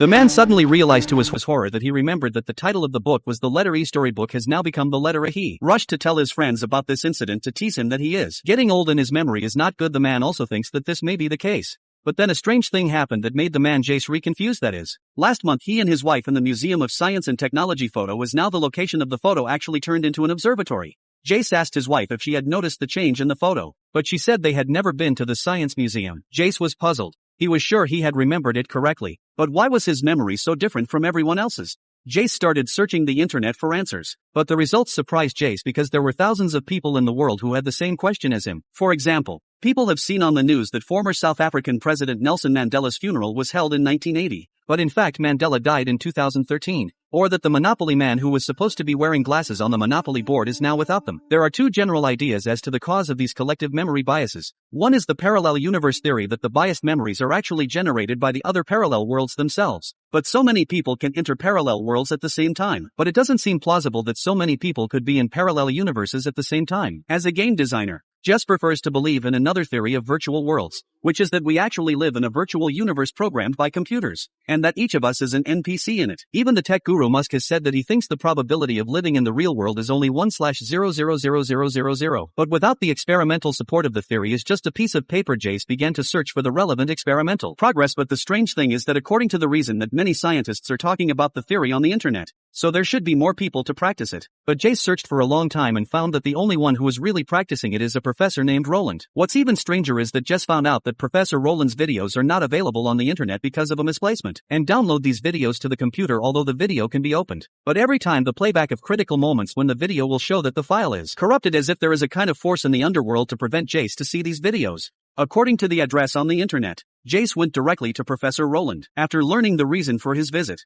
The man suddenly realized to his horror that he remembered that the title of the book was The Letter E. Storybook has now become The Letter A. He rushed to tell his friends about this incident to tease him that he is getting old and his memory is not good. The man also thinks that this may be the case. But then a strange thing happened that made the man Jace reconfused. That is, last month he and his wife in the Museum of Science and Technology. Photo was now the location of the photo actually turned into an observatory. Jace asked his wife if she had noticed the change in the photo, but she said they had never been to the science museum. Jace was puzzled. He was sure he had remembered it correctly, but why was his memory so different from everyone else's? Jace started searching the internet for answers, but the results surprised Jace because there were thousands of people in the world who had the same question as him. For example, people have seen on the news that former South African President Nelson Mandela's funeral was held in 1980, but in fact Mandela died in 2013. Or that the Monopoly man who was supposed to be wearing glasses on the Monopoly board is now without them. There are two general ideas as to the cause of these collective memory biases. One is the parallel universe theory that the biased memories are actually generated by the other parallel worlds themselves. But so many people can enter parallel worlds at the same time. But it doesn't seem plausible that so many people could be in parallel universes at the same time. As a game designer, Jess prefers to believe in another theory of virtual worlds, which is that we actually live in a virtual universe programmed by computers, and that each of us is an NPC in it. Even the tech guru Musk has said that he thinks the probability of living in the real world is only 1/0000000, but without the experimental support of the theory is just a piece of paper. Jace began to search for the relevant experimental progress, but the strange thing is that according to the reason that many scientists are talking about the theory on the internet, so there should be more people to practice it. But Jace searched for a long time and found that the only one who was really practicing it is a professor named Roland. What's even stranger is that Jess found out that Professor Roland's videos are not available on the internet because of a misplacement, and download these videos to the computer although the video can be opened. But every time the playback of critical moments when the video will show that the file is corrupted, as if there is a kind of force in the underworld to prevent Jace to see these videos. According to the address on the internet, Jace went directly to Professor Roland. After learning the reason for his visit,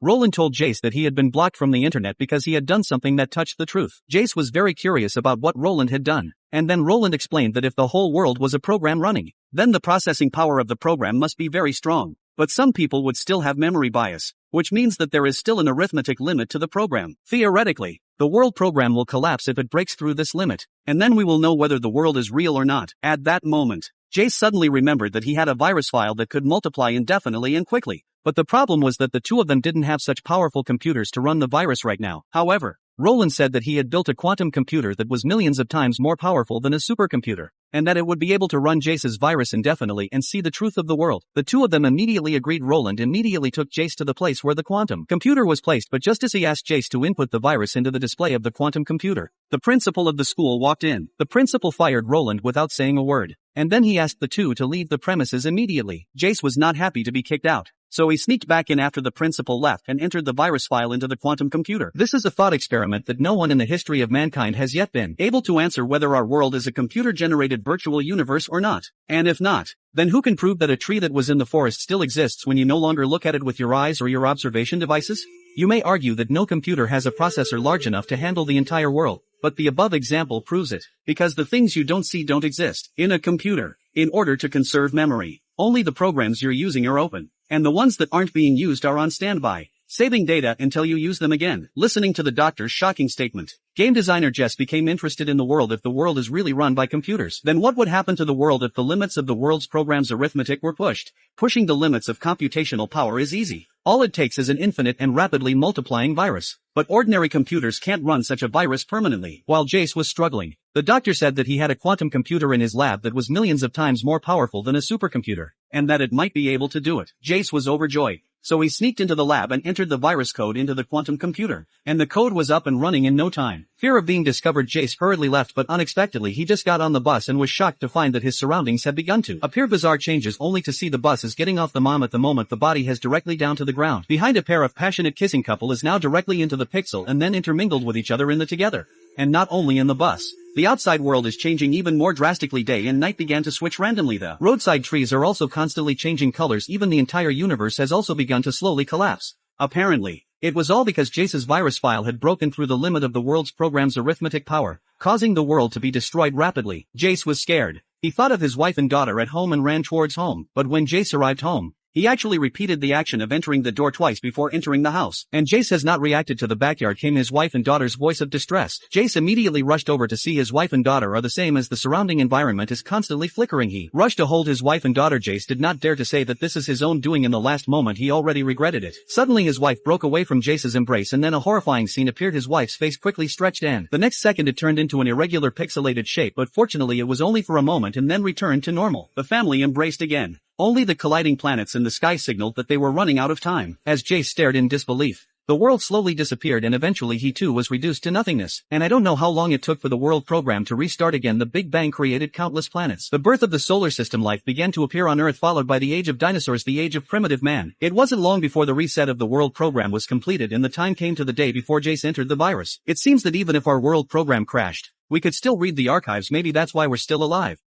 Roland told Jace that he had been blocked from the internet because he had done something that touched the truth. Jace was very curious about what Roland had done, and then Roland explained that if the whole world was a program running, then the processing power of the program must be very strong. But some people would still have memory bias, which means that there is still an arithmetic limit to the program. Theoretically, the world program will collapse if it breaks through this limit, and then we will know whether the world is real or not. At that moment, Jace suddenly remembered that he had a virus file that could multiply indefinitely and quickly. But the problem was that the two of them didn't have such powerful computers to run the virus right now. However, Roland said that he had built a quantum computer that was millions of times more powerful than a supercomputer, and that it would be able to run Jace's virus indefinitely and see the truth of the world. The two of them immediately agreed. Roland immediately took Jace to the place where the quantum computer was placed, but just as he asked Jace to input the virus into the display of the quantum computer, the principal of the school walked in. The principal fired Roland without saying a word, and then he asked the two to leave the premises immediately. Jace was not happy to be kicked out, so he sneaked back in after the principal left and entered the virus file into the quantum computer. This is a thought experiment that no one in the history of mankind has yet been able to answer, whether our world is a computer-generated virtual universe or not. And if not, then who can prove that a tree that was in the forest still exists when you no longer look at it with your eyes or your observation devices? You may argue that no computer has a processor large enough to handle the entire world, but the above example proves it, because the things you don't see don't exist in a computer. In order to conserve memory, only the programs you're using are open, and the ones that aren't being used are on standby, saving data until you use them again. Listening to the doctor's shocking statement, game designer Jess became interested in the world. If the world is really run by computers, then what would happen to the world if the limits of the world's program's arithmetic were pushed? Pushing the limits of computational power is easy. All it takes is an infinite and rapidly multiplying virus. But ordinary computers can't run such a virus permanently. While Jace was struggling, the doctor said that he had a quantum computer in his lab that was millions of times more powerful than a supercomputer, and that it might be able to do it. Jace was overjoyed, so he sneaked into the lab and entered the virus code into the quantum computer, and the code was up and running in no time. Fear of being discovered, Jace hurriedly left, but unexpectedly he just got on the bus and was shocked to find that his surroundings had begun to appear bizarre changes, only to see the bus is getting off the mom at the moment the body has directly down to the ground. Behind a pair of passionate kissing couple is now directly into the pixel and then intermingled with each other in the together. And not only in the bus, the outside world is changing even more drastically. Day and night began to switch randomly. The roadside trees are also constantly changing colors. Even the entire universe has also begun to slowly collapse. Apparently, it was all because Jace's virus file had broken through the limit of the world's program's arithmetic power, causing the world to be destroyed rapidly. Jace was scared. He thought of his wife and daughter at home and ran towards home, but when Jace arrived home, He actually repeated the action of entering the door twice before entering the house. And Jace has not reacted. To the backyard came his wife and daughter's voice of distress. Jace immediately rushed over to see his wife and daughter are the same as the surrounding environment is constantly flickering. He rushed to hold his wife and daughter. Jace did not dare to say that this is his own doing. In the last moment he already regretted it. Suddenly his wife broke away from Jace's embrace and then a horrifying scene appeared. His wife's face quickly stretched and the next second it turned into an irregular pixelated shape, but fortunately it was only for a moment and then returned to normal. The family embraced again. Only the colliding planets in the sky signaled that they were running out of time. As Jace stared in disbelief, the world slowly disappeared and eventually he too was reduced to nothingness. And I don't know how long it took for the world program to restart again. The Big Bang created countless planets. The birth of the solar system. Life began to appear on Earth, followed by the age of dinosaurs, the age of primitive man. It wasn't long before the reset of the world program was completed and the time came to the day before Jace entered the virus. It seems that even if our world program crashed, we could still read the archives. Maybe that's why we're still alive.